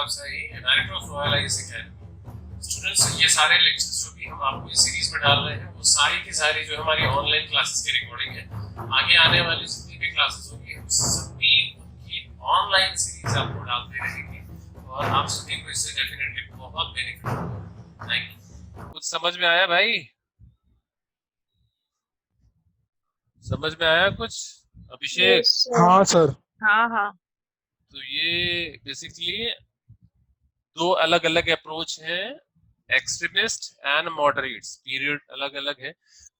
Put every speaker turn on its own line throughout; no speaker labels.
आदाब सही director of royal IAS academy students. ये सारे लेक्चर्स जो भी हम आपको इस सीरीज में डाल रहे हैं वो सारी की सारी जो हमारी ऑनलाइन क्लासेस की रिकॉर्डिंग है। आगे आने वाली जितनी भी क्लासेस होंगी उस सभी की ऑनलाइन सीरीज आपको डालते रहेंगे और आप सभी को इससे डेफिनेटली बहुत बेनिफिट होगा। Thank you. कुछ समझ में आया भाई? समझ में आया कुछ? अभिषेक?
Yes sir.
हाँ सर।
हाँ हाँ।
तो ये बेसिकली दो अलग अलग अप्रोच हैं, एक्सट्रीमिस्ट एंड मॉडरेट्स। पीरियड अलग अलग है,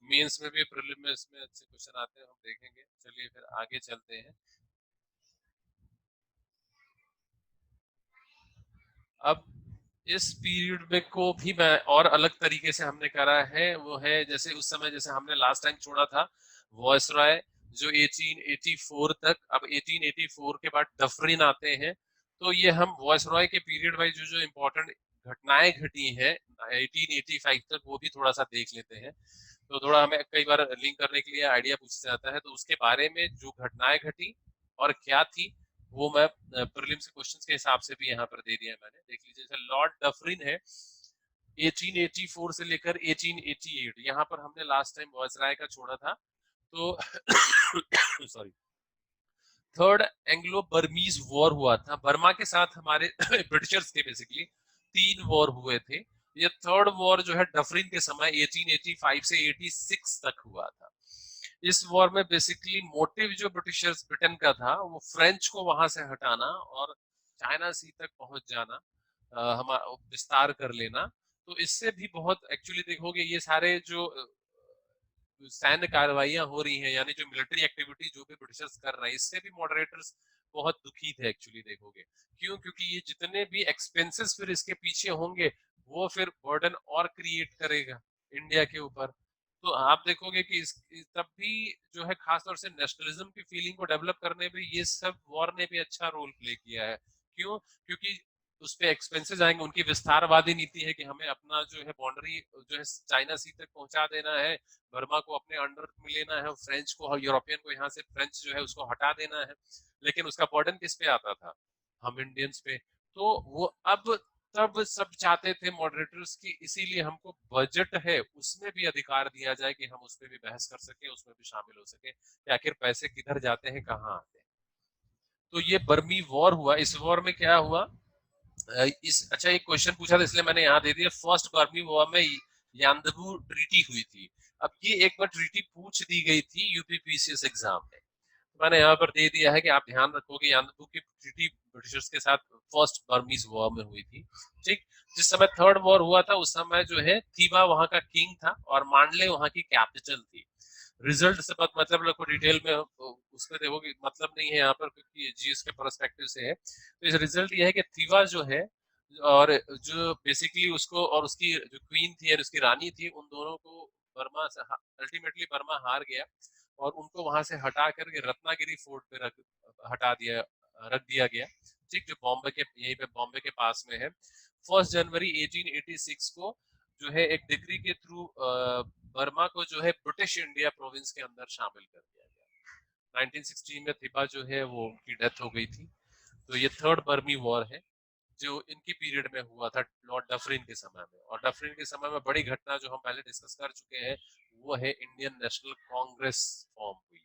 मेंस में भी प्रीलिम में इसमें अच्छे क्वेश्चन आते हैं, हम देखेंगे। चलिए फिर आगे चलते हैं। अब इस पीरियड में को भी मैं और अलग तरीके से हमने करा है, वो है जैसे उस समय जैसे हमने लास्ट टाइम छोड़ा था वॉयसरॉय जो 1884 तक, अब 1884 के बाद डफरिन आते हैं। तो ये हम वॉयसरॉय के पीरियड वाइज जो जो इम्पोर्टेंट घटनाएं घटी हैं 1885 तक वो भी थोड़ा सा देख लेते हैं। तो थोड़ा हमें कई बार लिंक करने के लिए आइडिया पूछा जाता है, तो उसके बारे में जो घटनाएं घटी और क्या थी वो मैं प्रीलिम्स के क्वेश्चंस के हिसाब से भी यहाँ पर दे दिया है मैंने। देख लीजिए, जैसे लॉर्ड डफरिन है 1884 से लेकर 1888, यहाँ पर हमने लास्ट टाइम वॉयसराय का छोड़ा था। तो sorry, third Anglo Burmese war हुआ था बर्मा के साथ हमारे ब्रिटिशर्स के, बेसिकली 3 वॉर हुए थे। ये थर्ड वॉर जो है डफरिन के समय 1885 से 86 तक हुआ था। इस वॉर में बेसिकली मोटिव जो ब्रिटिशर्स ब्रिटेन का था वो फ्रेंच को वहां से हटाना और चाइना सी तक पहुंच जाना, हमारा विस्तार कर लेना। तो इससे भी बहुत एक्चुअली देखोगे ये सारे जो सैन्य कार्रवाइयां हो रही हैं, यानी जो मिलिट्री एक्टिविटी जो भी ब्रिटिशर्स कर रहे हैं, इससे भी मॉडरेटर्स बहुत दुखी थे एक्चुअली देखोगे। क्यों? क्योंकि ये जितने भी एक्सपेंसेस फिर इसके पीछे होंगे वो फिर बर्डन और क्रिएट करेगा इंडिया के ऊपर। तो आप देखोगे कि तब भी जो है खासतौर से नेशनलिज्म की फीलिंग को डेवलप करने में ये सब वॉर ने भी अच्छा रोल प्ले किया है। क्यों? क्योंकि उस पे एक्सपेंसेस आएंगे। उनकी विस्तारवादी नीति है कि हमें अपना जो है बाउंड्री जो है चाइना सी तक पहुंचा देना है, बर्मा को अपने अंडर में लेना है, फ्रेंच को, यूरोपियन को यहाँ से फ्रेंच जो है उसको हटा देना है। लेकिन उसका बर्डन किस पे आता था? हम इंडियंस पे। तो वो अब तब सब चाहते थे मॉडरेटर्स की, इसीलिए हमको बजट है उसमें भी अधिकार दिया जाए कि हम उस पर भी बहस कर सके, उसमें भी शामिल हो सके कि आखिर पैसे किधर जाते हैं, कहाँ आते हैं। तो ये बर्मी वॉर हुआ। इस वॉर में क्या हुआ, इस अच्छा एक क्वेश्चन पूछा था इसलिए मैंने यहाँ दे दिया। फर्स्ट बर्मी वॉर में यानदबू ट्रीटी हुई थी। अब ये एक बार ट्रीटी पूछ दी गई थी यूपीपीसीएस एग्जाम में, तो मैंने यहाँ पर दे दिया है कि आप ध्यान रखोगे यानदबू की ट्रीटी ब्रिटिशर्स के साथ फर्स्ट बर्मीज वॉर में हुई थी। ठीक, जिस समय थर्ड वॉर हुआ था उस समय जो है थीबा वहां का किंग था और मांडले वहां की कैपिटल थी। रिजल्ट से मतलब रखो डिटेल में, उसमें देखोगे मतलब नहीं है यहाँ पर क्योंकि जीएस के पर्सपेक्टिव से है। तो इस रिजल्ट ये है कि थीवा जो है और जो बेसिकली उसको और उसकी जो क्वीन थी और उसकी रानी थी, उन दोनों को बर्मा से अल्टीमेटली बर्मा हार गया और उनको वहां से हटा करके रत्नागिरी फोर्ट पे रख दिया गया। ठीक, जो बॉम्बे के यहीं पे बॉम्बे के पास में है। 1 जनवरी 1886 को जो है एक डिग्री के थ्रू बर्मा को जो है ब्रिटिश इंडिया प्रोविंस के अंदर शामिल कर दिया गया। 1916 में थिबा जो है वो उनकी डेथ हो गई थी। तो ये थर्ड बर्मी वॉर है जो इनकी पीरियड में हुआ था लॉर्ड डफरिन के समय में। और डफरिन के समय में बड़ी घटना जो हम पहले डिस्कस कर चुके हैं वो है इंडियन नेशनल कांग्रेस फॉर्म हुई थी,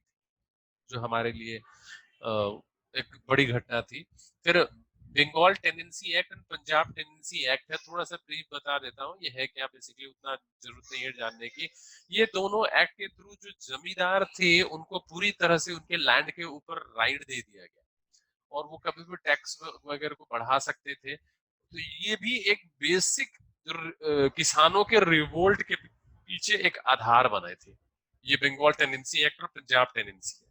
जो हमारे लिए एक बड़ी घटना थी। फिर Bengal tenancy act and Punjab tenancy act है, थोड़ा सा ब्रीफ बता देता हूँ ये है क्या, बेसिकली उतना जरूरत नहीं है जानने की। ये दोनों एक्ट के थ्रू जो जमींदार थे उनको पूरी तरह से उनके लैंड के ऊपर राइट दे दिया गया और वो कभी भी टैक्स वगैरह को बढ़ा सकते थे। तो ये भी एक बेसिक किसानों के रिवोल्ट के पीछे एक आधार बने थे, ये बंगाल टेनेंसी एक्ट और पंजाब टेनेंसी एक्ट।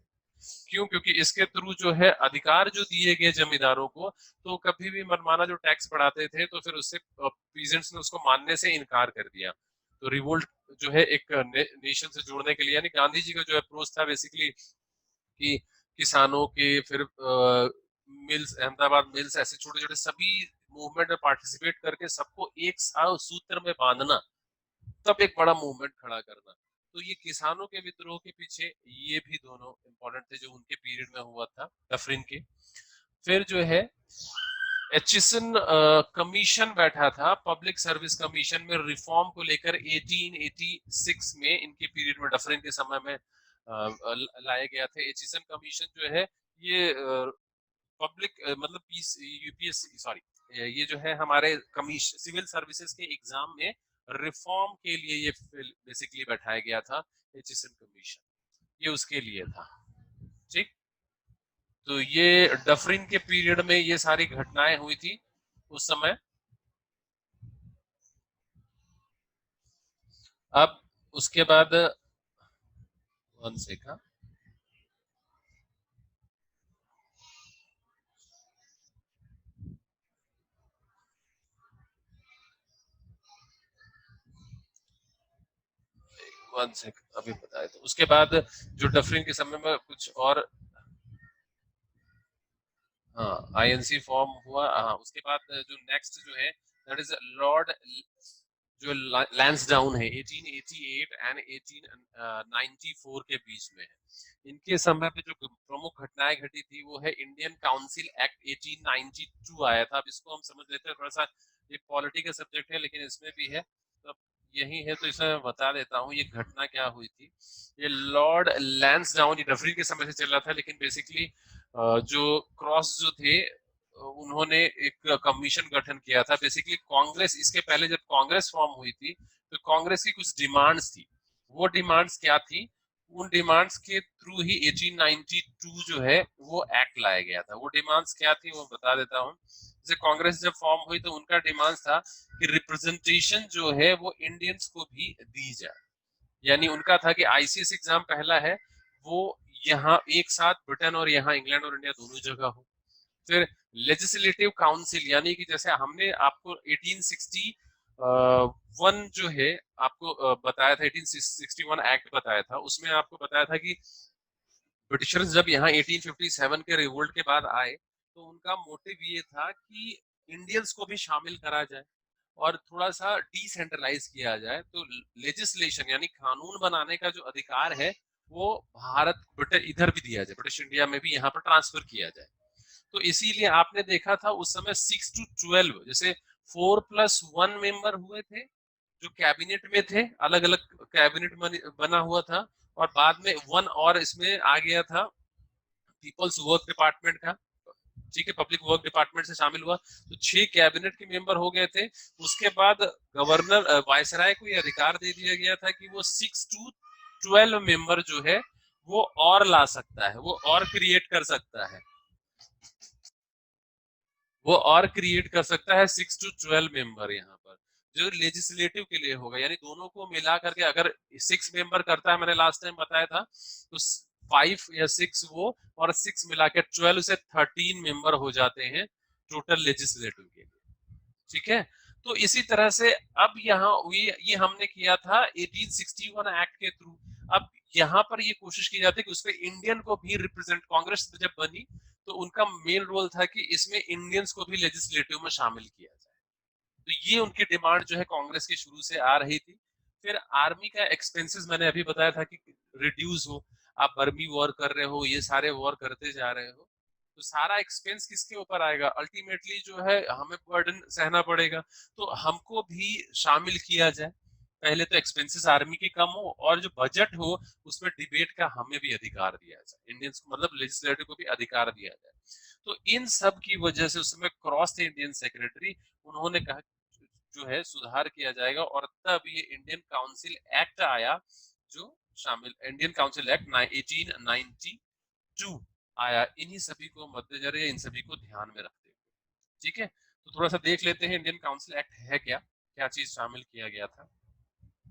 क्यों? क्योंकि इसके थ्रू जो है अधिकार जो दिए गए जमींदारों को, तो कभी भी मनमाना जो टैक्स बढ़ाते थे तो फिर उससे पीजेंट्स ने उसको मानने से इनकार कर दिया। तो रिवोल्ट जो है एक नेशन से जोड़ने के लिए, यानी गांधी जी का जो अप्रोच था बेसिकली कि किसानों के फिर मिल्स, अहमदाबाद मिल्स, ऐसे छोटे छोटे सभी मूवमेंट में पार्टिसिपेट करके सबको एक साथ सूत्र में बांधना, तब एक बड़ा मूवमेंट खड़ा करना। तो ये किसानों के विद्रोह के पीछे ये भी दोनों इंपॉर्टेंट थे जो उनके पीरियड में हुआ था डफरिन के। फिर जो है एचिसन कमीशन बैठा था, पब्लिक सर्विस कमीशन में रिफॉर्म को लेकर 1886 में इनके पीरियड में डफरिन के समय में लाया गया था। एचिसन कमीशन जो है ये पब्लिक मतलब पीस यूपीएससी सॉरी ये जो है हमारे कमीशन सिविल सर्विसेज के एग्जाम में रिफॉर्म के लिए ये बेसिकली बैठाया गया था। एचिसन कमीशन ये उसके लिए था। ठीक, तो ये डफरिन के पीरियड में ये सारी घटनाएं हुई थी उस समय। अब उसके बाद वन सेकंड, वन सेकंड अभी बताए तो उसके बाद जो डफरिन के समय में कुछ और, हाँ आईएनसी फॉर्म हुआ। हाँ उसके बाद जो नेक्स्ट जो है दैट इज लॉर्ड जो लैंसडाउन है 1888 एंड 1894 के बीच में है। इनके समय पे जो प्रमुख घटनाएं घटी थी वो है इंडियन काउंसिल एक्ट 1892 आया था। अब इसको हम समझ लेते हैं, थोड़ा सा ये पॉलिटी का सब्जेक्ट है लेकिन इसमें भी है, तो यही है तो इसमें मैं बता देता हूँ ये घटना क्या हुई थी। ये लॉर्ड लैंसडाउन, ये डफरिन के समय से चल रहा था लेकिन बेसिकली जो क्रॉस जो थे उन्होंने एक कमीशन गठन किया था। बेसिकली कांग्रेस, इसके पहले जब कांग्रेस फॉर्म हुई थी तो कांग्रेस की कुछ डिमांड्स थी। वो डिमांड्स क्या थी, उन डिमांड्स के थ्रू ही 1892 जो है वो एक्ट लाया गया था। वो डिमांड्स क्या थी वो बता देता हूँ। जैसे कांग्रेस जब फॉर्म हुई तो उनका डिमांड था कि रिप्रेजेंटेशन जो है वो इंडियंस को भी दी जाए। यानी उनका था कि आईसीएस एग्जाम पहला है वो यहाँ एक साथ ब्रिटेन और यहाँ इंग्लैंड और इंडिया दोनों जगह हो। फिर लेजिस्लेटिव काउंसिल, यानी कि जैसे हमने आपको 1861 जो है आपको बताया था, 1861 एक्ट बताया था, उसमें आपको बताया था कि ब्रिटिशर्स जब यहाँ 1857 के रिवोल्ट के बाद आए तो उनका मोटिव ये था कि इंडियंस को भी शामिल करा जाए और थोड़ा सा डिसेंट्रलाइज किया जाए। तो लेजिस्लेशन यानी कानून बनाने का जो अधिकार है वो भारत ब्रिटेन इधर भी दिया जाए, ब्रिटिश इंडिया में भी यहाँ पर ट्रांसफर किया जाए। तो इसीलिए आपने देखा था उस समय 6 to 12 जैसे 4+1 मेंबर हुए थे जो कैबिनेट में थे, अलग अलग कैबिनेट बना हुआ था। और बाद में वन और इसमें आ गया था पीपल्स वर्क डिपार्टमेंट का, ठीक है, पब्लिक वर्क डिपार्टमेंट से शामिल हुआ तो 6 कैबिनेट के मेंबर हो गए थे। उसके बाद गवर्नर वायसराय को यह अधिकार दे दिया गया था कि वो 6 to 12 मेंबर जो है वो और ला सकता है, वो और क्रिएट कर सकता है, वो और क्रिएट कर सकता है 6 to 12 मेंबर यहाँ पर जो लेजिस्लेटिव के लिए होगा। यानी दोनों को मिला करके अगर 6 मेंबर करता है, मैंने लास्ट टाइम बताया था, तो 5 या 6 वो और 6 मिला के 12 से 13 मेंबर हो जाते हैं टोटल लेजिस्लेटिव के लिए। ठीक है, तो इसी तरह से अब यहाँ ये हमने किया था 1861 एक्ट के थ्रू। अब यहाँ पर ये कोशिश की जाती है कि उसमें इंडियन को भी रिप्रेजेंट, कांग्रेस जब बनी तो उनका मेन रोल था कि इसमें इंडियंस को भी लेजिस्लेटिव में शामिल किया जाए। तो ये उनकी डिमांड जो है कांग्रेस की शुरू से आ रही थी। फिर आर्मी का एक्सपेंसेस मैंने अभी बताया था कि रिड्यूस हो, आप बर्मी वॉर कर रहे हो, ये सारे वॉर करते जा रहे हो, तो सारा एक्सपेंस किसके ऊपर आएगा, अल्टीमेटली जो है हमें बर्डन सहना पड़ेगा। तो हमको भी शामिल किया जाए। पहले तो एक्सपेंसेस आर्मी के कम हो और जो बजट हो उसमें डिबेट का हमें भी अधिकार दिया जाए, इंडियंस को मतलब लेजिस्लेटिव को भी अधिकार दिया जाए। तो इन सब की वजह से उस समय क्रॉस थे इंडियन सेक्रेटरी, उन्होंने कहा जो है सुधार किया जाएगा और तब ये इंडियन काउंसिल एक्ट आया जो शामिल, इंडियन काउंसिल एक्ट 1892 आया, इन्हीं सभी को मद्देनजर या इन सभी को ध्यान में रखते हुए। ठीक है, तो थोड़ा सा देख लेते हैं इंडियन काउंसिल एक्ट है क्या, क्या चीज शामिल किया गया था।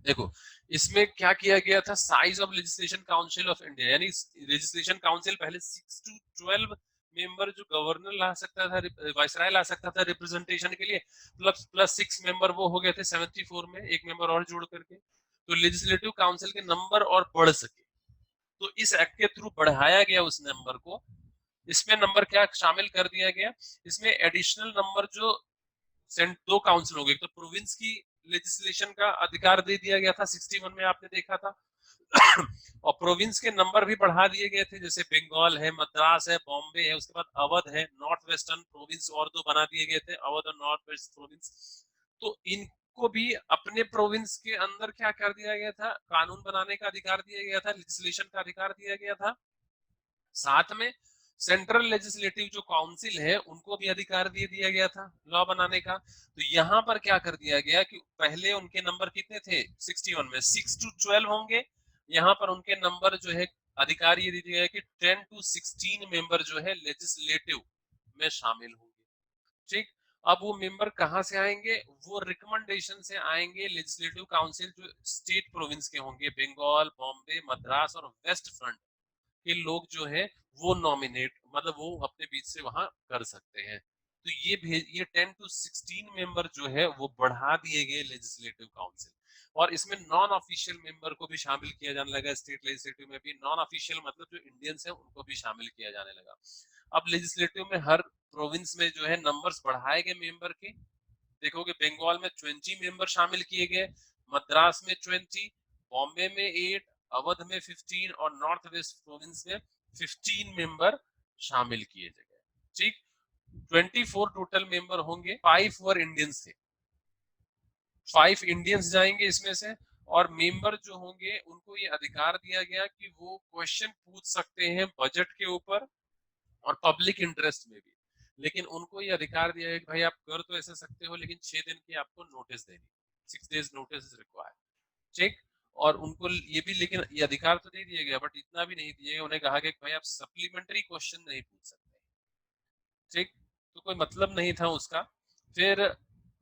देखो इसमें क्या किया गया था, size of legislation council of India, यानी लेजिस्लेशन काउंसिल पहले 6 to 12 मेंबर जो गवर्नर ला सकता था, वाइसराय ला सकता था रिप्रेजेंटेशन के लिए, प्लस प्लस 6 मेंबर वो हो गए थे 74 में, एक मेंबर और जोड़ करके, तो लेजिस्लेटिव काउंसिल के नंबर और बढ़ सके। तो इस एक्ट के थ्रू बढ़ाया गया उस नंबर को। इसमें नंबर क्या शामिल कर दिया गया, इसमें एडिशनल नंबर जो दो काउंसिल हो गए, तो प्रोविंस की लेजिस्लेशन का अधिकार दे दिया गया था 61 में, आपने देखा था। और प्रोविंस के नंबर भी बढ़ा दिए गए थे, जैसे बंगाल है, मद्रास है, बॉम्बे है, उसके बाद अवध है, नॉर्थ वेस्टर्न प्रोविंस और दो बना दिए गए थे, अवध और नॉर्थ वेस्ट प्रोविंस। तो इनको भी अपने प्रोविंस के अंदर क्या कर दिया गया था, कानून बनाने का अधिकार दिया गया था, लेजिस्लेशन का अधिकार दिया गया था। साथ में सेंट्रल लेजिस्लेटिव जो काउंसिल है उनको भी अधिकार दे दिया गया था लॉ बनाने का। तो यहाँ पर क्या कर दिया गया कि पहले उनके नंबर कितने थे 61 में, 6 to 12 होंगे। यहाँ पर उनके नंबर जो है अधिकार ये दे दिया है कि 10 to 16 मेंबर जो है लेजिस्लेटिव में शामिल होंगे। ठीक। अब वो मेंबर कहाँ से आएंगे, वो रिकमेंडेशन से आएंगे लेजिस्लेटिव काउंसिल जो स्टेट प्रोविंस के होंगे, बंगाल, बॉम्बे, मद्रास और वेस्ट फ्रंट के लोग जो है वो नॉमिनेट, मतलब वो अपने बीच से वहां कर सकते हैं। तो ये 10 to 16 मेंबर जो है वो बढ़ा दिए गए लेजिस्लेटिव काउंसिल। और इसमें नॉन ऑफिशियल मेंबर को भी शामिल किया जाने लगा, स्टेट लेजिस्लेटिव में भी नॉन ऑफिशियल मतलब जो इंडियंस है उनको भी शामिल किया जाने लगा। अब लेजिस्लेटिव में हर प्रोविंस में जो है नंबर्स बढ़ाए गए मेंबर के। देखोगे बंगाल में 20 मेंबर शामिल किए गए, मद्रास में 20, बॉम्बे में 8, अवध में 15 और नॉर्थ वेस्ट प्रोविंस में 15 मेंबर शामिल किए गए। ठीक। 24 टोटल मेंबर होंगे, 5 वर इंडियंस थे, 5 इंडियंस जाएंगे इसमें से। और मेंबर जो होंगे उनको ये अधिकार दिया गया कि वो क्वेश्चन पूछ सकते हैं बजट के ऊपर और पब्लिक इंटरेस्ट में भी। लेकिन उनको ये अधिकार दिया है कि भाई आप कर तो ऐसे सकते हो, लेकिन 6 दिन की आपको नोटिस देनी, 6 days नोटिस इज रिक्वायर्ड। ठीक। और उनको ये भी, लेकिन ये अधिकार तो दे दिया गया, बट इतना भी नहीं दिया गया, उन्हें कहा गया कि भाई आप सप्लीमेंट्री क्वेश्चन नहीं पूछ सकते। ठीक। तो कोई मतलब नहीं था उसका। फिर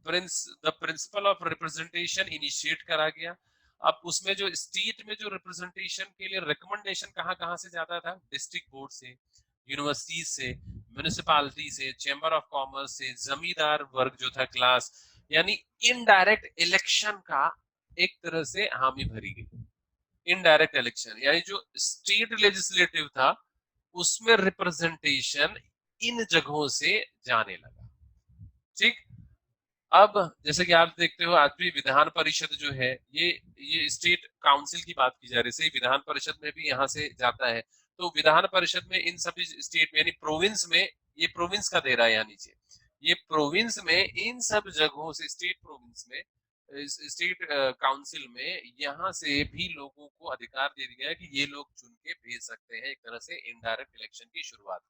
the principle of representation initiate करा गया। अब उसमें जो स्टेट में जो रिप्रेजेंटेशन के लिए रिकमेंडेशन कहाँ कहाँ से जाता था, डिस्ट्रिक्ट बोर्ड से, यूनिवर्सिटी से, म्यूनिसिपालिटी से, चैम्बर ऑफ कॉमर्स से, जमींदार वर्ग जो था क्लास, यानी इनडायरेक्ट इलेक्शन का एक तरह से हामी भरी गई। इनडायरेक्ट इलेक्शन यानी जो स्टेट लेजिस्लेटिव था उसमें रिप्रेजेंटेशन इन जगहों से जाने लगा। ठीक। अब जैसे कि आप देखते हो आज भी विधान परिषद जो है ये स्टेट काउंसिल की बात की जा रही है, विधान परिषद में भी यहाँ से जाता है। तो विधान परिषद में इन सभी स्टेट यानी प्रोविंस में, ये प्रोविंस का दे रहा है यहाँ नीचे, ये प्रोविंस में इन सब जगहों से, स्टेट प्रोविंस में, स्टेट काउंसिल में यहाँ से भी लोगों को अधिकार दे दिया है कि ये लोग चुन के भेज सकते हैं, एक तरह से इनडायरेक्ट इलेक्शन की शुरुआत।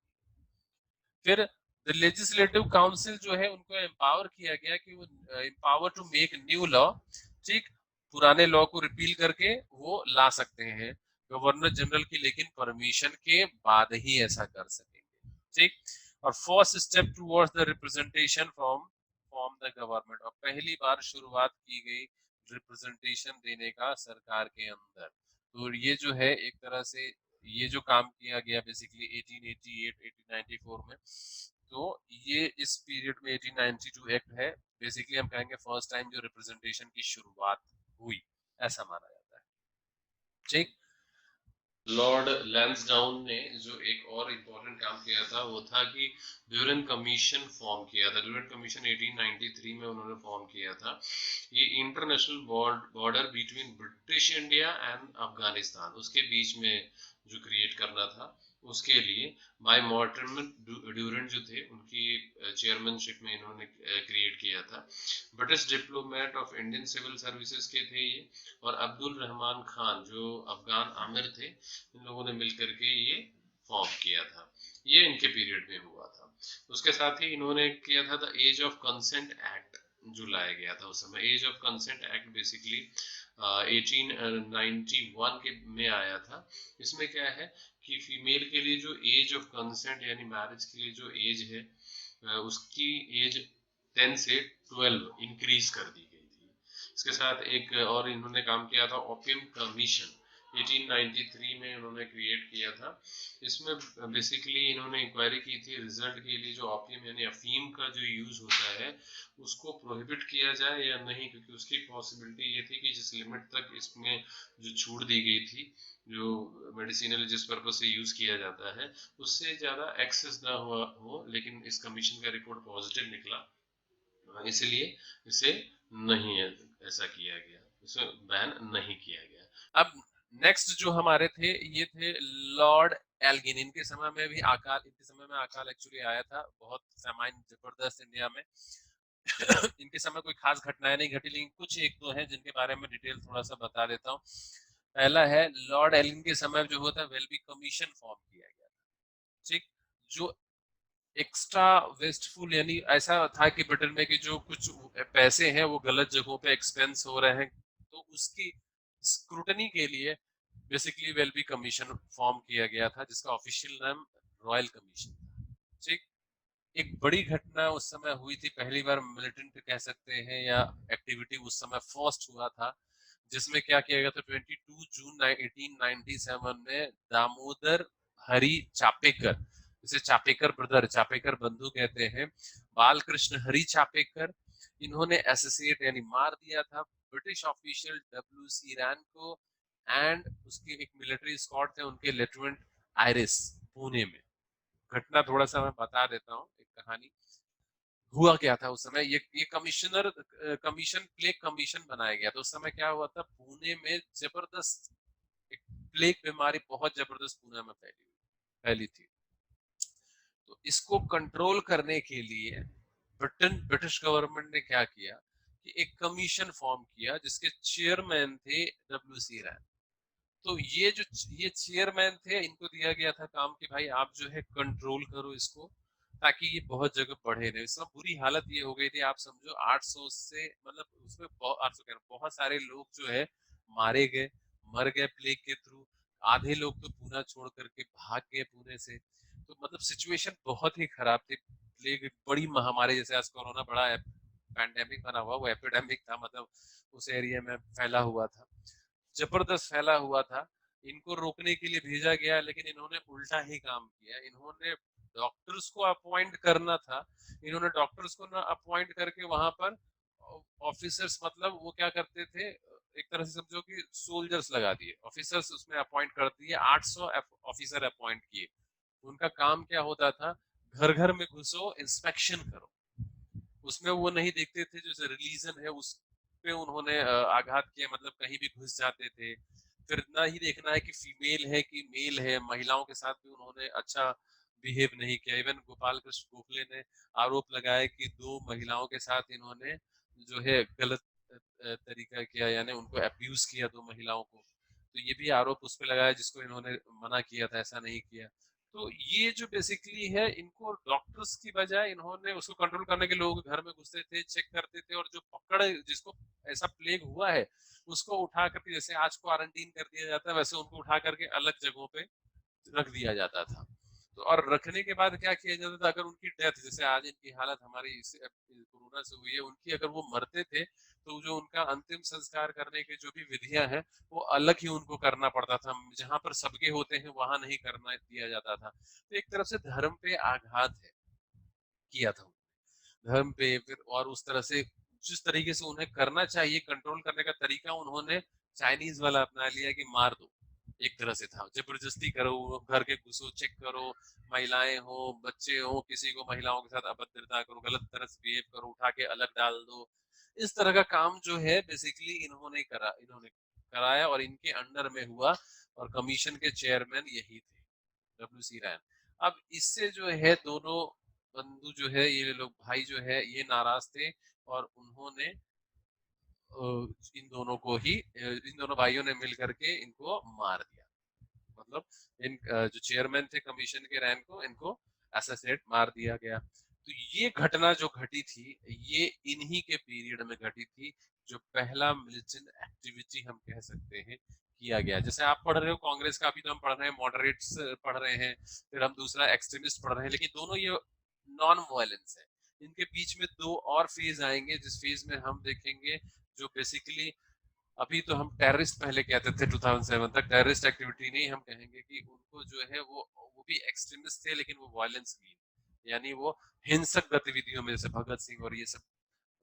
फिर लेजिस्लेटिव काउंसिल जो है उनको एम्पावर किया गया कि वो empower to make new law. ठीक। पुराने लॉ को रिपील करके वो ला सकते हैं गवर्नर जनरल की, लेकिन परमिशन के बाद ही ऐसा कर सकेंगे। ठीक। और first step towards the representation from the government, और पहली बार शुरुआत की गई रिप्रेजेंटेशन देने का सरकार के अंदर। तो ये जो है एक तरह से ये जो काम किया गया बेसिकली 1888 1894 में, तो ये इस पीरियड में 1892 एक्ट है, बेसिकली हम कहेंगे फर्स्ट टाइम जो रिप्रेजेंटेशन की शुरुआत हुई, ऐसा माना जाता है। ठीक। लॉर्ड लैंसडाउन ने जो एक और इम्पोर्टेंट काम किया था वो था कि ड्यूरेंट कमीशन फॉर्म किया था। ड्यूरेंट कमीशन 1893 में उन्होंने फॉर्म किया था। ये international border between British India and Afghanistan उसके बीच में जो क्रिएट करना था, उसके लिए बाय मॉर्टिमर ड्यूरेंट जो थे उनकी चेयरमैनशिप में इन्होंने क्रिएट किया था। British diplomat of Indian civil services के थे ये, और अब्दुल रहमान खान जो अफगान आमिर थे, इन लोगों ने मिलकर के ये फॉर्म किया था। ये इनके पीरियड में हुआ था। उसके साथ ही इन्होंने किया था the age of consent act जो लाया गया था उस समय। Age of consent act basically 1891 के में आया था। इसमें क्या है कि फीमेल के लिए जो एज ऑफ कंसेंट यानी मैरिज के लिए जो एज है उसकी एज 10 से 12 इंक्रीज कर दी गई थी। इसके साथ एक और इन्होंने काम किया था ओपियम कमीशन 1893 में उन्होंने क्रिएट किया था। इसमें बेसिकली इन्होंने इंक्वायरी की थी रिजल्ट के लिए जो ओपियम यानी अफीम का जो यूज होता है उसको प्रोहिबिट किया जाए या नहीं, क्योंकि उसकी पॉसिबिलिटी ये थी कि जिस लिमिट तक इसमें जो छूट दी गई थी जो मेडिसिनल जिस पर्पज से यूज किया जाता है उससे ज्यादा एक्सेस ना हुआ हो, लेकिन इस कमीशन का रिपोर्ट पॉजिटिव निकला। इसलिए इसे नहीं ऐसा किया गया, इसे बैन नहीं किया गया। अब नेक्स्ट जो हमारे थे ये थे लॉर्ड एल्गिन। इनके समय में भी अकाल, इनके समय में अकाल एक्चुअली आया था, बहुत फेमाइन जबरदस्त इंडिया में। इनके समय कोई खास घटनाएं नहीं घटी, लेकिन कुछ एक दो हैं जिनके बारे में डिटेल थोड़ा सा बता देता हूँ। पहला है लॉर्ड एल्गिन के समय जो होता है वेलबी कमीशन फॉर्म किया गया था, ठीक, जो एक्स्ट्रा वेस्टफुल, यानी ऐसा था कि ब्रिटेन में कि जो कुछ पैसे हैं वो गलत जगहों पे एक्सपेंस हो रहे हैं, तो उसकी स्क्रूटनी के लिए बेसिकली वेलबी कमीशन फॉर्म किया गया था, जिसका ऑफिशियल नाम रॉयल कमीशन, ठीक। एक बड़ी घटना उस समय हुई थी, पहली बार मिलिटेंट कह सकते हैं या एक्टिविटी उस समय फर्स्ट हुआ था, जिसमें क्या किया गया था 22 जून 1897 में दामोदर हरि चापेकर, जिसे चापेकर ब्रदर, चापेकर बंधु कहते हैं, बालकृष्ण हरि चापेकर, इन्होंने एसोसिएट यानी मार दिया था ब्रिटिश ऑफिशियल डब्ल्यू सी रैन को, एंड उसके एक मिलिट्री स्क्वाड थे उनके लेफ्टिनेंट आयरिस, पुणे में। घटना थोड़ा सा मैं बता देता हूँ, एक कहानी। हुआ क्या था उस समय, ये कमिश्नर कमीशन प्लेग कमीशन बनाया गया, तो उस समय क्या हुआ था, पुणे में जबरदस्त एक प्लेग बीमारी बहुत जबरदस्त पुणे में फैली थी। तो इसको कंट्रोल करने के लिए ब्रिटिश गवर्नमेंट ने क्या किया कि एक कमीशन फॉर्म किया जिसके चेयरमैन थे डब्ल्यू सी रैन। तो ये चेयरमैन थे, इनको दिया गया था काम कि भाई आप जो है कंट्रोल करो इसको, ताकि ये बहुत जगह बढ़े नहीं। इसमें बुरी हालत ये हो गई थी, आप समझो 800 से मतलब उसमें 800 कह रहा हूं, बहुत सारे लोग जो है मारे गए, मर गए प्लेग के थ्रू। आधे लोग तो पूना छोड़ करके भाग गए पुणे से। तो मतलब सिचुएशन बहुत ही खराब थी। प्लेग एक बड़ी महामारी, जैसे आज कोरोना बड़ा पैंडेमिक बना हुआ, वो एपिडेमिक था, मतलब उस एरिया में फैला हुआ था, जबरदस्त फैला हुआ था। इनको रोकने के लिए भेजा गया, लेकिन इन्होंने उल्टा ही काम किया। इन्होंने डॉक्टर्स को अपॉइंट करना था, इन्होंने डॉक्टर्स को ना अपॉइंट करके वहां पर ऑफिसर्स, मतलब वो क्या करते थे, एक तरह से समझो कि सोल्जर्स लगा दिए, ऑफिसर्स उसमें अपॉइंट कर दिए, 800 ऑफिसर अपॉइंट किए। उनका काम क्या होता था, घर घर में घुसो, इंस्पेक्शन करो। उसमें वो नहीं देखते थे जो रिलीजन है उस पे उन्होंने आघात किया, मतलब कहीं भी घुस जाते थे। फिर ना ही देखना है कि फीमेल है कि मेल है, महिलाओं के साथ भी उन्होंने अच्छा बिहेव नहीं किया। इवन गोपाल कृष्ण गोखले ने आरोप लगाया कि 2 महिलाओं के साथ इन्होंने जो है गलत तरीका किया, यानी उनको अब्यूज किया 2 महिलाओं को। तो ये भी आरोप उस पर लगाया जिसको इन्होंने मना किया था, ऐसा नहीं किया। तो ये जो बेसिकली है, इनको डॉक्टर्स की बजाय इन्होंने उसको कंट्रोल करने के, लोग घर में घुसते थे, चेक करते थे, और जो पकड़ जिसको ऐसा प्लेग हुआ है उसको उठा करके, जैसे आज क्वारंटीन कर दिया जाता है वैसे उनको उठा करके अलग जगहों पे रख दिया जाता था। तो और रखने के बाद क्या किया जाता था, अगर उनकी डेथ, जैसे आज इनकी हालत हमारी कोरोना से हुई है, उनकी अगर वो मरते थे तो जो उनका अंतिम संस्कार करने की जो भी विधियां हैं वो अलग ही उनको करना पड़ता था, जहां पर सबके होते हैं वहां नहीं करना दिया जाता था। तो एक तरफ से धर्म पे आघात है, किया था धर्म पे। फिर और उस तरह से जिस तरीके से उन्हें करना चाहिए कंट्रोल करने का तरीका, उन्होंने चाइनीज वाला अपना लिया कि मार दो, एक तरह से था जबरदस्ती करो, घर के घुसो, चेक करो, महिलाएं हो बच्चे हो, किसी को महिलाओं के साथ अभद्रता करो, गलत तरह से बिहेव करो, उठा के अलग डाल दो। इस तरह का काम जो है बेसिकली इन्होंने कराया, और इनके अंडर में हुआ, और कमीशन के चेयरमैन यही थे, डब्ल्यू सी रैन। अब इससे जो है दोनों बंधु जो है, ये लोग भाई जो है ये नाराज थे, और उन्होंने इन दोनों भाइयों ने मिल करके इनको मार दिया। मतलब इन जो चेयरमैन थे कमीशन के रैन को, इनको असैसिनेट मार दिया गया। तो ये घटना जो घटी थी, ये इन्हीं के पीरियड में घटी थी, जो पहला मिलिटेंट एक्टिविटी हम कह सकते हैं किया गया। जैसे आप पढ़ रहे हो कांग्रेस का, अभी तो हम पढ़ रहे हैं मॉडरेट्स पढ़ रहे हैं, फिर हम दूसरा एक्सट्रीमिस्ट पढ़ रहे हैं, लेकिन दोनों ये नॉन वायलेंस है। इनके बीच में 2 और फेज आएंगे, जिस फेज में हम देखेंगे जो बेसिकली, अभी तो हम टेररिस्ट पहले कहते थे 2007 तक, टेररिस्ट एक्टिविटी नहीं, हम कहेंगे कि उनको जो है वो भी एक्सट्रीमिस्ट थे, लेकिन वो वायलेंस नहीं, यानी वो हिंसक गतिविधियों में, जैसे भगत सिंह और ये सब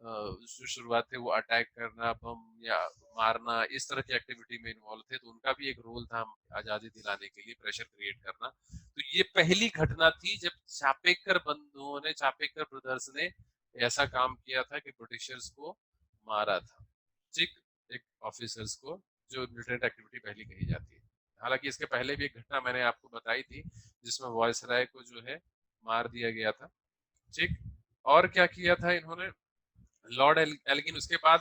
जो शुरुआत थे वो अटैक करना, बम या मारना, इस तरह की एक्टिविटी में इन्वॉल्व थे। तो उनका भी एक रोल था आजादी दिलाने के लिए प्रेशर क्रिएट करना। तो ये पहली घटना थी जब चापेकर बंधुओं ने, चापेकर ब्रदर्स ने ऐसा काम किया था कि ब्रिटिशर्स को मारा था, ठीक, एक ऑफिसर्स को, जो मिलिटेंट एक्टिविटी पहली कही जाती है। हालांकि इसके पहले भी एक घटना मैंने आपको बताई थी जिसमें वॉयसराय को जो है मार दिया गया था, ठीक। और क्या किया था इन्होंने, लॉर्ड एल्गिन, उसके बाद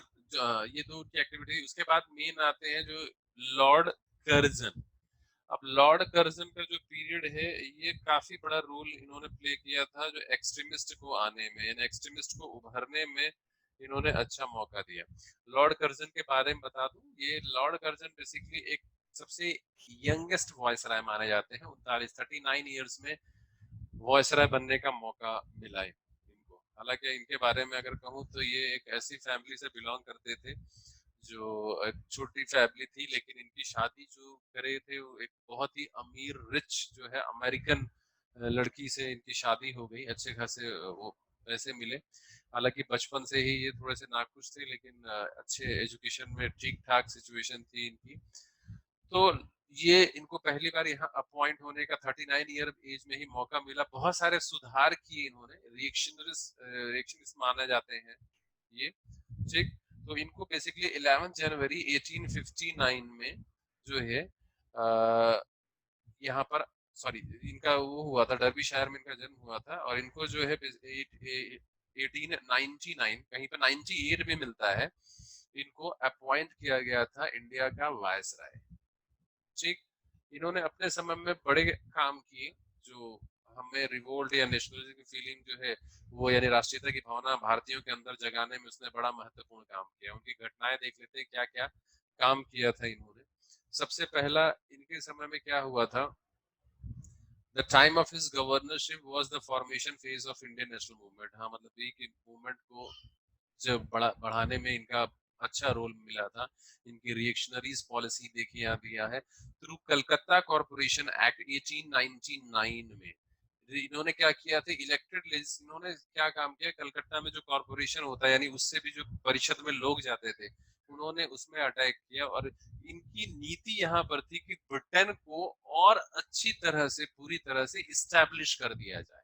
ये दो की एक्टिविटी, उसके बाद मेन आते हैं जो लॉर्ड कर्जन। अब लॉर्ड कर्जन का जो पीरियड है, ये काफी बड़ा रोल इन्होंने प्ले किया था जो एक्सट्रीमिस्ट को आने में, इन एक्सट्रीमिस्ट को उभरने में इन्होंने अच्छा मौका दिया। लॉर्ड कर्जन के बारे में बता दूं, ये लॉर्ड कर्जन बेसिकली एक सबसे यंगेस्ट वॉयसराय माने जाते हैं, 39 ईयर्स में वॉयसराय बनने का मौका मिला है इनको। हालांकि इनके बारे में अगर कहूँ तो ये एक ऐसी फैमिली से बिलोंग करते थे जो एक छोटी फैमिली थी, लेकिन इनकी शादी जो करे थे वो एक बहुत ही अमीर रिच जो है अमेरिकन लड़की से इनकी शादी हो गई, अच्छे खासे वो पैसे मिले। हालांकि बचपन से ही ये थोड़े से नाखुश थे, लेकिन अच्छे एजुकेशन में ठीक ठाक सिचुएशन थी इनकी। तो ये इनको पहली बार यहाँ अपॉइंट होने का 39 ईयर एज में ही मौका मिला। बहुत सारे सुधार किए इन्होंने, रिएक्शनिस्ट माने जाते हैं ये, ठीक। तो इनको बेसिकली 11 जनवरी 1859 में जो है यहाँ पर, सॉरी, इनका वो हुआ था, डर्बी शहर में इनका जन्म हुआ था, और इनको जो है 1899, कहीं पर 98 में मिलता है, इनको अपॉइंट किया गया था इंडिया का वायसराय, ठीक। इन्होंने अपने समय में बड़े काम किए, जो हमें रिवोल्ट या नेशनलिज्म की फीलिंग जो है वो, यानी राष्ट्रीयता की भावना भारतीयों के अंदर जगाने में उसने बड़ा महत्वपूर्ण काम किया। उनकी घटनाएं देख लेते हैं, क्या क्या काम किया था इन्होंने। सबसे पहला इनके समय में क्या हुआ था, the time of his governorship was the formation phase of Indian national movement. हाँ, मतलब ये कि मूवमेंट को जब बढ़ाने में इनका अच्छा रोल मिला था। इनकी रिएक्शनरीज पॉलिसी देखिए यहाँ दिया है, थ्रू कलकत्ता कॉरपोरेशन एक्ट 1899 में इन्होंने क्या किया था, इलेक्टेड, इन्होंने क्या काम किया, कलकत्ता में जो कॉरपोरेशन होता है, यानी उससे भी जो परिषद में लोग जाते थे, उन्होंने उसमें अटैक किया। और इनकी नीति यहाँ पर थी कि ब्रिटेन को और अच्छी तरह से, पूरी तरह से इस्टेब्लिश कर दिया जाए।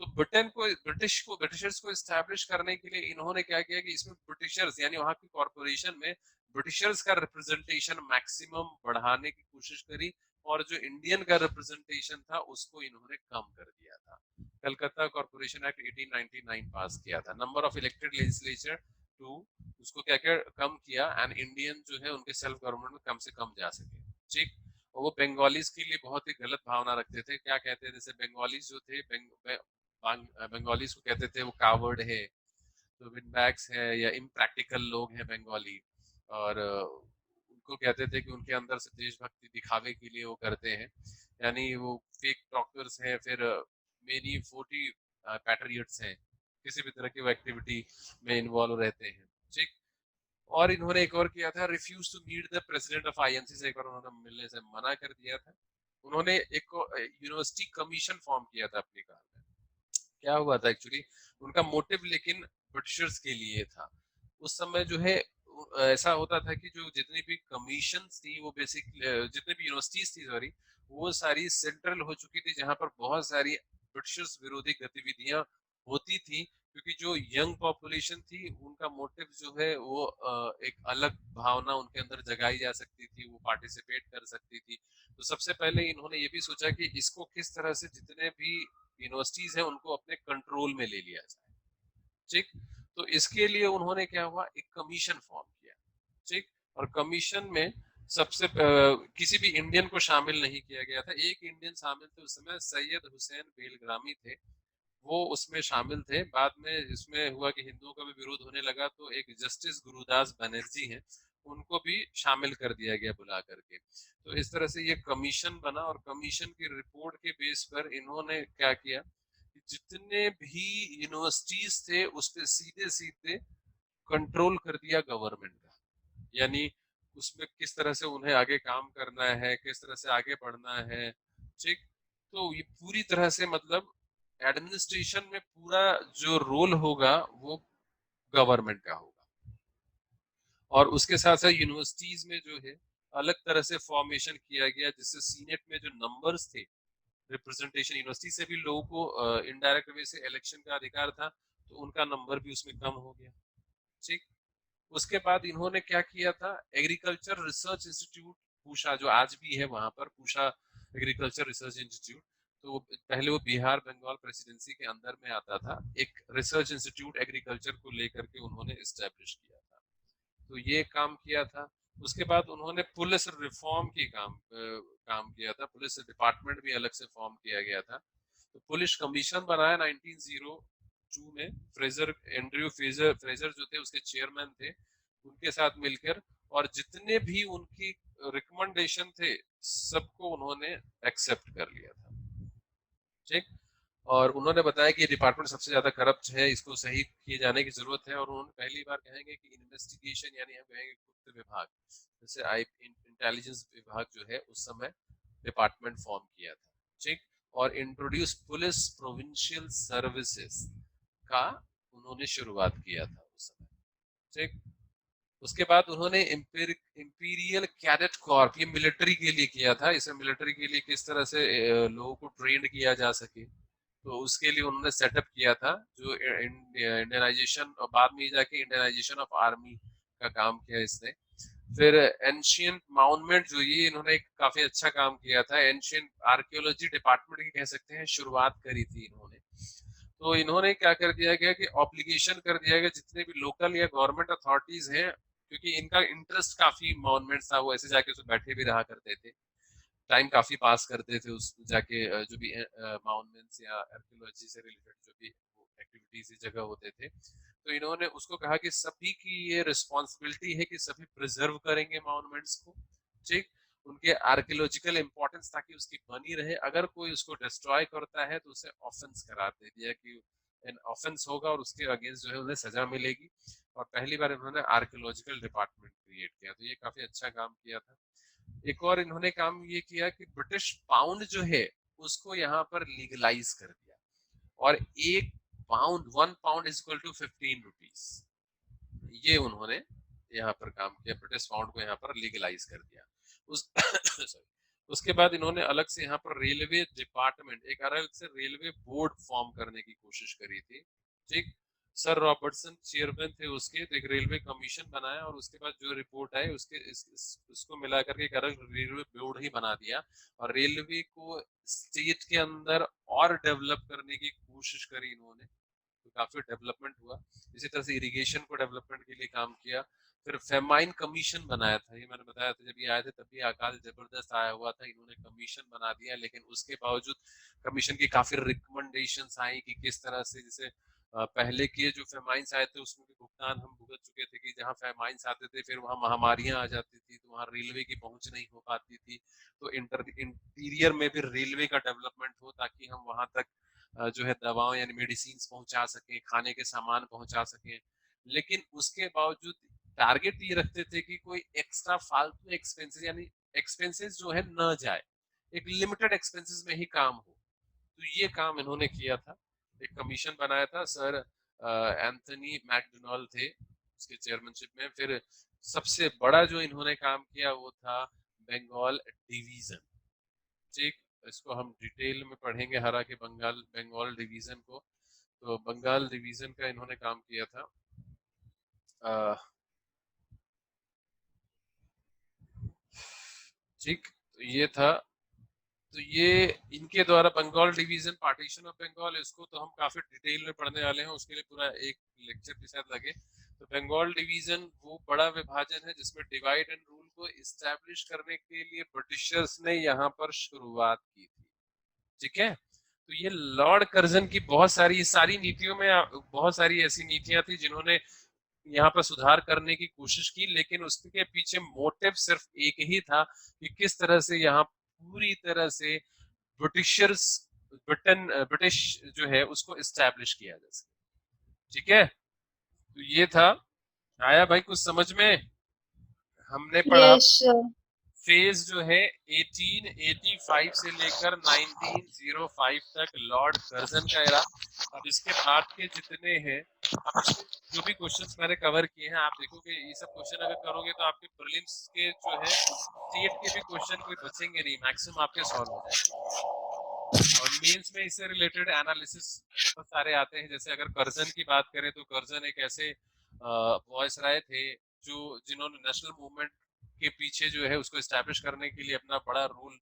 तो ब्रिटेन को, ब्रिटिशर्स को इस्टेब्लिश करने के लिए इन्होंने क्या किया कि इसमें ब्रिटिशर्स, यानी वहां की कॉरपोरेशन में ब्रिटिशर्स का रिप्रेजेंटेशन मैक्सिमम बढ़ाने की कोशिश करी, और जो इंडियन का रिप्रेजेंटेशन था उसको इन्होंने कम कर दिया था। कलकत्ता कॉरपोरेशन एक्ट 1899 पास किया था। Number of elected legislature too, उसको क्या क्या कम किया, एंड इंडियन जो है उनके सेल्फ गवर्नमेंट में कम से कम जा सके, ठीक। और वो बंगालीज के लिए बहुत ही गलत भावना रखते थे। क्या कहते थे, जैसे बंगालीज जो थे, बंगालीज को कहते थे वो कावर्ड है, तो विंडबैग्स है या इम्प्रैक्टिकल लोग हैं बंगाली। और उनको कहते थे कि उनके अंदर से देशभक्ति दिखावे के लिए वो करते हैं, यानी वो फेक डॉक्टर्स हैं, फिर मेनी 40 पैट्रियट्स हैं, किसी भी तरह की वो एक्टिविटी में इन्वॉल्व रहते हैं, ठीक। और इन्होंने एक और किया था, refuse to meet the president of INC से एक बार उन्होंने मिलने से मना कर दिया था। उन्होंने एक यूनिवर्सिटी कमीशन फॉर्म किया था अपने काल में। क्या हुआ था एक्चुअली, उनका मोटिव लेकिन ब्रिटिशर्स के लिए था। उस समय जो है ऐसा होता था कि जो जितनी भी कमीशन थी वो बेसिक, जितनी भी यूनिवर्सिटीज थी, सॉरी, वो सारी सेंट्रल हो चुकी थी, जहां पर बहुत सारी ब्रिटिशर्स विरोधी गतिविधियां होती थी, क्योंकि जो यंग पॉपुलेशन थी उनका मोटिव जो है वो एक अलग भावना उनके अंदर जगाई जा सकती थी, वो पार्टिसिपेट कर सकती थी। तो सबसे पहले इन्होंने ये भी सोचा कि इसको किस तरह से जितने भी यूनिवर्सिटीज है उनको अपने कंट्रोल में ले लिया जाए, ठीक। तो इसके लिए उन्होंने क्या हुआ, एक कमीशन फॉर्म किया, ठीक। और कमीशन में सबसे किसी भी इंडियन को शामिल नहीं किया गया था। एक इंडियन शामिल थे उस समय, सैयद हुसैन बेलग्रामी थे, वो उसमें शामिल थे। बाद में इसमें हुआ कि हिंदुओं का भी विरोध होने लगा, तो एक जस्टिस गुरुदास बनर्जी हैं, उनको भी शामिल कर दिया गया बुला करके। तो इस तरह से ये कमीशन बना, और कमीशन की रिपोर्ट के बेस पर इन्होंने क्या किया, जितने भी यूनिवर्सिटीज थे उस पर सीधे सीधे कंट्रोल कर दिया गवर्नमेंट का, यानी उसमें किस तरह से उन्हें आगे काम करना है, किस तरह से आगे बढ़ना है, ठीक। तो ये पूरी तरह से मतलब एडमिनिस्ट्रेशन में पूरा जो रोल होगा वो गवर्नमेंट का होगा। और उसके साथ साथ यूनिवर्सिटीज में जो है अलग तरह से फॉर्मेशन किया गया, जिससे सीनेट में जो नंबर्स थे, रिप्रेजेंटेशन, यूनिवर्सिटी से भी लोगों को इनडायरेक्ट वे से इलेक्शन का अधिकार था, तो उनका नंबर भी उसमें कम हो गया। ठीक। उसके बाद इन्होंने क्या किया था, एग्रीकल्चर रिसर्च इंस्टीट्यूट पूषा, जो आज भी है वहां पर, पूषा एग्रीकल्चर रिसर्च इंस्टीट्यूट, तो पहले वो बिहार बंगाल प्रेसिडेंसी के अंदर में आता था। एक रिसर्च इंस्टीट्यूट एग्रीकल्चर को लेकर के उन्होंने एस्टेब्लिश किया था, तो ये काम किया था। उसके बाद उन्होंने पुलिस रिफॉर्म की काम किया था, पुलिस डिपार्टमेंट भी अलग से फॉर्म किया गया था। तो पुलिस कमीशन बनाया 1902 में, फ्रेजर, एंड्रयू फ्रेजर फ्रेजर जो थे उसके चेयरमैन थे, उनके साथ मिलकर, और जितने भी उनकी रिकमेंडेशन थे सबको उन्होंने एक्सेप्ट कर लिया था। ठीक। और उन्होंने बताया कि ये डिपार्टमेंट सबसे ज्यादा करप्ट है, इसको सही किए जाने की जरूरत है। और उन्होंने पहली बार कहेंगे कि इन्वेस्टिगेशन, यानी हम कहेंगे गुप्त विभाग, जैसे आई इंटेलिजेंस विभाग जो है उस समय डिपार्टमेंट फॉर्म किया था। ठीक। और इंट्रोड्यूस पुलिस प्रोविंशियल सर्विसेज का उन्होंने शुरुआत किया था उस समय। ठीक। उसके बाद उन्होंने इंपीरियल कैडेट कॉर्प, ये मिलिट्री के लिए किया था। इसे मिलिट्री के लिए किस तरह से लोगों को ट्रेंड किया जा सके, तो उसके लिए उन्होंने सेटअप किया था, जो इंडियनाइजेशन, और बाद में जाके इंडियनाइजेशन ऑफ आर्मी का काम किया इसने। फिर एंशियंट माउंटमेंट, जो ये इन्होंने एक काफी अच्छा काम किया था। एंशियंट आर्कियोलॉजी डिपार्टमेंट की कह सकते हैं शुरुआत करी थी इन्होंने। तो इन्होंने क्या कर दिया गया कि ऑब्लिगेशन कर दिया गया जितने भी लोकल या गवर्नमेंट अथॉरिटीज हैं, क्योंकि इनका इंटरेस्ट काफी माउंटमेंट्स था, वो ऐसे जाके उसमें बैठे भी रहा करते थे, टाइम काफी पास करते थे उस जाके, जो भी माउंटमेंट्स या आर्कियोलॉजी से रिलेटेड जो भी एक्टिविटीज की जगह होते थे। तो इन्होंने उसको कहा कि सभी की ये रिस्पॉन्सिबिलिटी है कि सभी प्रिजर्व करेंगे माउंटमेंट्स को। ठीक। उनके आर्कियोलॉजिकल इंपॉर्टेंस ताकि उसकी बनी रहे, अगर कोई उसको डिस्ट्रॉय करता है तो उसे ऑफेंस करार दे दिया कि एन ऑफेंस होगा और उसके अगेंस्ट जो है उन्हें सजा मिलेगी। और पहली बार इन्होंने आर्कियोलॉजिकल डिपार्टमेंट क्रिएट किया, तो ये काफी अच्छा काम किया था। एक और इन्होंने काम ये किया कि ब्रिटिश पाउंड जो है उसको यहाँ पर लीगलाइज कर दिया, और एक pound, 1 pound is equal to 15 rupees, ये उन्होंने यहाँ पर काम किया, ब्रिटिश पाउंड को यहाँ पर लीगलाइज कर दिया। उस sorry, उसके बाद इन्होंने अलग से यहाँ पर रेलवे डिपार्टमेंट, एक अलग से रेलवे बोर्ड फॉर्म करने की कोशिश करी थी। ठीक। सर रॉबर्टसन चेयरमैन थे उसके, तो एक रेलवे कमीशन बनाया, और उसके बाद जो रिपोर्ट आई उसके उसको मिला करके एक अलग रेलवे बोर्ड ही बना दिया, और रेलवे को स्टेट के अंदर और डेवलप करने की कोशिश करी इन्होंने, तो काफी डेवलपमेंट हुआ। इसी तरह से इरिगेशन को डेवलपमेंट के लिए काम किया। फिर फेमाइन कमीशन बनाया था, ये मैंने बताया था, जब ये आए थे तभी अकाल जबरदस्त आया हुआ था, इन्होंने कमीशन बना दिया, लेकिन उसके बावजूद कमीशन की काफी रिकमेंडेशंस आई कि किस तरह से, जैसे पहले के जो फेमाइंस आए थे उसमें भी भुगतान हम भुगत चुके थे, कि जहाँ फेमाइंस आते थे फिर वहाँ महामारियां आ जाती थी, तो वहाँ रेलवे की पहुंच नहीं हो पाती थी। तो इंटीरियर में भी रेलवे का डेवलपमेंट हो, ताकि हम वहां तक जो है दवाओं यानी मेडिसिन पहुंचा सकें, खाने के सामान पहुंचा सकें। लेकिन उसके बावजूद टारगेट ये रखते थे कि कोई एक्स्ट्रा फालतू एक्सपेंसेस, यानी एक्सपेंसेस जो है न जाए, एक लिमिटेड एक्सपेंसेस में ही काम हो। तो ये काम इन्होंने किया था, एक कमीशन बनाया था, सर एंथनी मैकडोनाल्ड थे उसके चेयरमैनशिप में। फिर सबसे बड़ा जो इन्होंने काम किया वो था बंगाल डिवीजन। ठीक। इसको हम डिटेल में पढ़ेंगे, हरा के बंगाल बंगाल डिवीजन को। तो बंगाल डिवीजन का इन्होंने काम किया था। ठीक। तो ये था, तो ये इनके द्वारा Bengal division, partition of Bengal, इसको तो हम काफी डिटेल में पढ़ने वाले हैं, उसके लिए पूरा एक लेक्चर के साथ लगे। तो बंगाल डिवीजन वो बड़ा विभाजन है जिसमें डिवाइड एंड रूल को इस्टेब्लिश करने के लिए ब्रिटिशर्स ने यहाँ पर शुरुआत की थी। ठीक है। तो ये लॉर्ड कर्जन की सारी नीतियों में बहुत सारी ऐसी नीतियां थी जिन्होंने यहाँ पर सुधार करने की कोशिश की, लेकिन उसके पीछे मोटिव सिर्फ एक ही था कि किस तरह से यहाँ पूरी तरह से ब्रिटिशर्स ब्रिटिश जो है उसको इस्टेब्लिश किया जा सके। ठीक है। तो ये था। आया भाई कुछ समझ में? हमने पढ़ा
यस।
फेज जो है 1885 से लेकर 1905 तक लॉर्ड कर्जन का एरा। अब इसके बाद के जितने हैं, अब इसमें जो भी क्वेश्चंस मैंने कवर किए हैं, आप देखोगे ये सब क्वेश्चन अगर करोगे तो आपके प्रीलिम्स के जो है स्टेट के भी क्वेश्चन कोई बचेंगे नहीं, मैक्सिमम आपके सॉल्व हो जाएंगे। और मेंस में इससे रिलेटेड एनालिसिस बहुत सारे आते हैं। जैसे अगर कर्जन की बात करें तो कर्जन एक ऐसे वॉइसराय थे जो जिन्होंने नेशनल मूवमेंट के पीछे जो है उसको एस्टैब्लिश करने के लिए अपना बड़ा रोल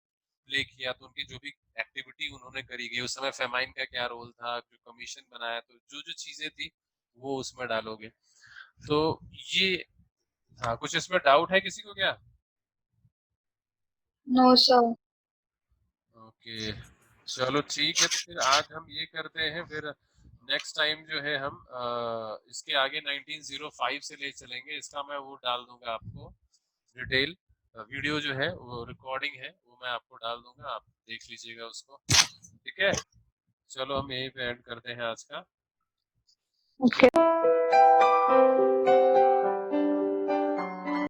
प्ले किया। तो उनकी जो भी एक्टिविटी उन्होंने करी गई उस समय फेमाइन का क्या रोल था, जो कमीशन बनाया, तो जो जो चीजें थी वो उसमें डालोगे। तो ये, हाँ, कुछ इसमें डाउट है किसी को क्या?
No sir.
ओके, चलो ठीक है। तो फिर आज हम ये करते हैं, फिर नेक्स्ट टाइम जो है हम इसके आगे 1905 से ले चलेंगे। इसका मैं वो डाल दूंगा आपको डिटेल, वीडियो जो है वो रिकॉर्डिंग है वो मैं आपको डाल दूंगा, आप देख लीजिएगा उसको। ठीक है, चलो हम यहीं पे एंड करते हैं आज का।
ओके।